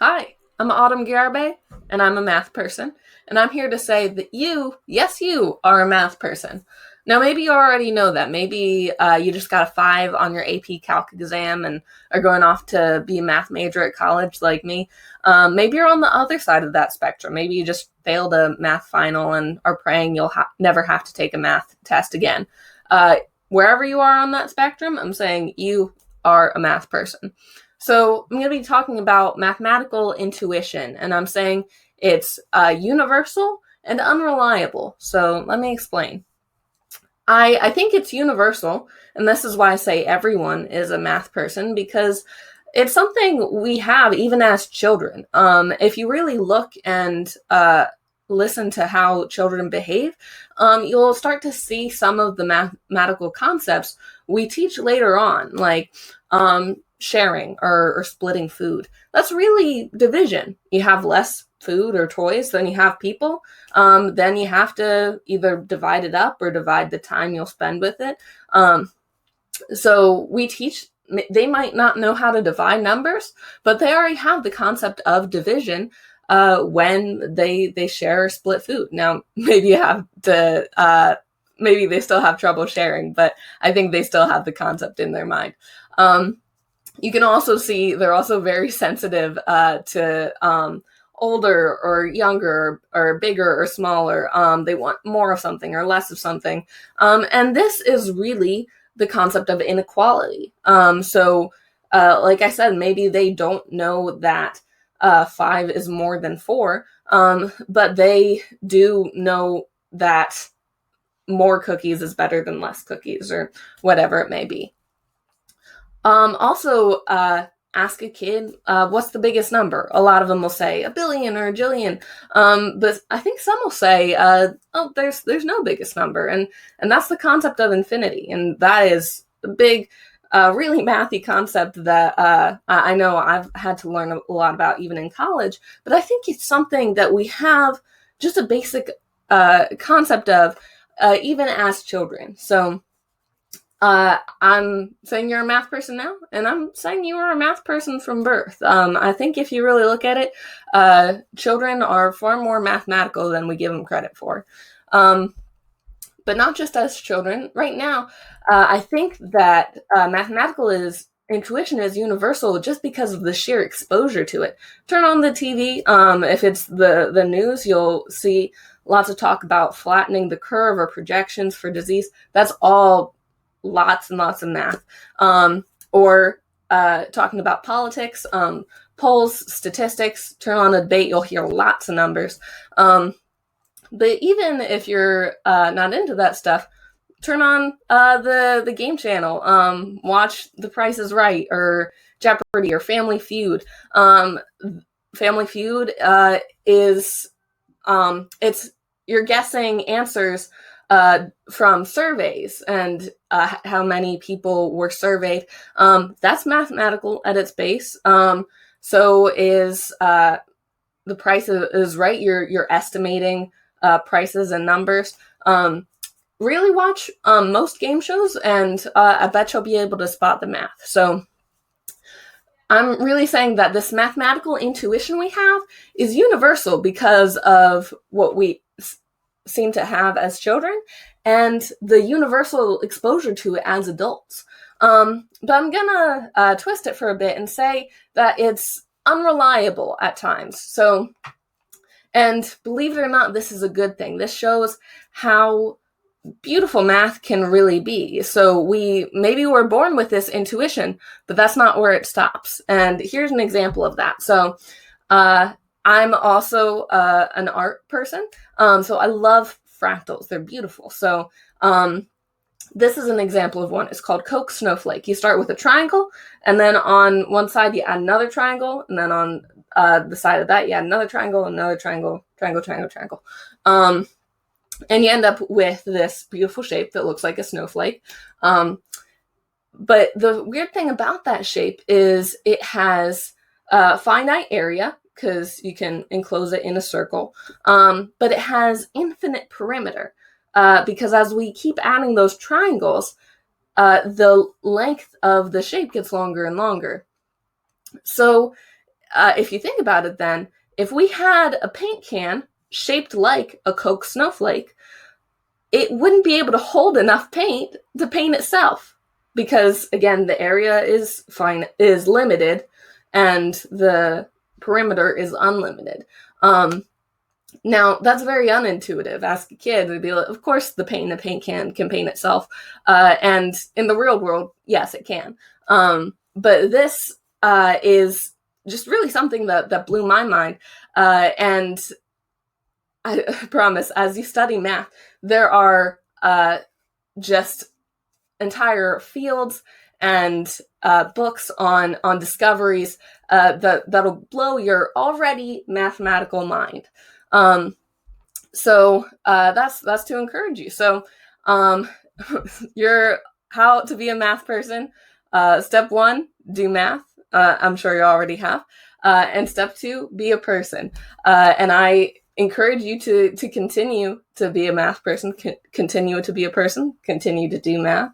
Hi, I'm Autumn Garbe, and I'm a math person, and I'm here to say that you, yes, you are a math person. Now, maybe you already know that. Maybe you just got a 5 on your AP Calc exam and are going off to be a math major at college like me. Maybe you're on the other side of that spectrum. Maybe you just failed a math final and are praying you'll never have to take a math test again. Uh, Wherever you are on that spectrum, I'm saying you are a math person. So I'm going to be talking about mathematical intuition, and I'm saying it's universal and unreliable. So let me explain. I think it's universal, and this is why I say everyone is a math person, because it's something we have even as children. If you really look and listen to how children behave, you'll start to see some of the mathematical concepts we teach later on, like sharing or splitting food. That's really division. You have less food or toys than you have people. Then you have to either divide it up or divide the time you'll spend with it. So we teach, they might not know how to divide numbers, but they already have the concept of division when they share or split food. Now, maybe you have to, maybe they still have trouble sharing, but I think they still have the concept in their mind. You can also see they're also very sensitive to older or younger or bigger or smaller. They want more of something or less of something. And this is really the concept of inequality. Like I said, maybe they don't know that 5 is more than 4, but they do know that more cookies is better than less cookies, or whatever it may be. Also, ask a kid, what's the biggest number? A lot of them will say a billion or a jillion. But I think some will say, oh, there's no biggest number. And that's the concept of infinity. And that is a big, really mathy concept that I know I've had to learn a lot about even in college. But I think it's something that we have just a basic concept of even as children. So I'm saying you're a math person now, and I'm saying you are a math person from birth. I think if you really look at it, children are far more mathematical than we give them credit for. But not just as children. Right now, I think that mathematical intuition is universal just because of the sheer exposure to it. Turn on the TV. If it's the news, you'll see lots of talk about flattening the curve or projections for disease. That's all lots and lots of math. Or talking about politics, polls, statistics, turn on a debate, you'll hear lots of numbers. But even if you're not into that stuff, turn on the game channel, watch The Price is Right or Jeopardy or Family Feud. Family Feud is it's you're guessing answers from surveys and how many people were surveyed. That's mathematical at its base. So is The Price is Right. You're estimating prices and numbers. Really watch most game shows, and I bet you'll be able to spot the math. So I'm really saying that this mathematical intuition we have is universal because of what we seem to have as children and the universal exposure to it as adults. But I'm gonna twist it for a bit and say that it's unreliable at times. So, and believe it or not, this is a good thing. This shows how beautiful math can really be. So maybe we're born with this intuition, but that's not where it stops. And here's an example of that. So I'm also an art person. So I love fractals. They're beautiful. So this is an example of one. It's called Coke Snowflake. You start with a triangle, and then on one side you add another triangle, and then on the side of that you add another triangle, triangle, triangle, triangle. And you end up with this beautiful shape that looks like a snowflake. But the weird thing about that shape is it has a finite area, because you can enclose it in a circle, but it has infinite perimeter, because as we keep adding those triangles, the length of the shape gets longer and longer. So if you think about it, then if we had a paint can shaped like a Coke snowflake, it wouldn't be able to hold enough paint to paint itself, because again, the area is limited and the perimeter is unlimited. Now, that's very unintuitive. Ask a kid, they'd be like, of course the paint can paint itself. And in the real world, yes, it can. But this is just really something that blew my mind. And I promise, as you study math, there are just entire fields and books on discoveries that'll blow your already mathematical mind. So that's to encourage you. So you're how to be a math person. Step 1, do math. I'm sure you already have. And step 2, be a person. And I encourage you to continue to be a math person, continue to be a person, continue to do math.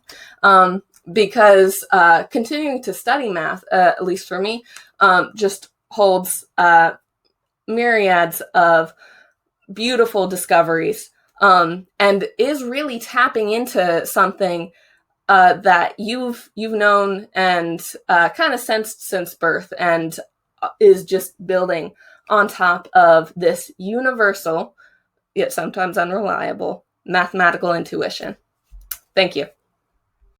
Because continuing to study math, at least for me, just holds myriads of beautiful discoveries, and is really tapping into something that you've known and kind of sensed since birth, and is just building on top of this universal, yet sometimes unreliable, mathematical intuition. Thank you.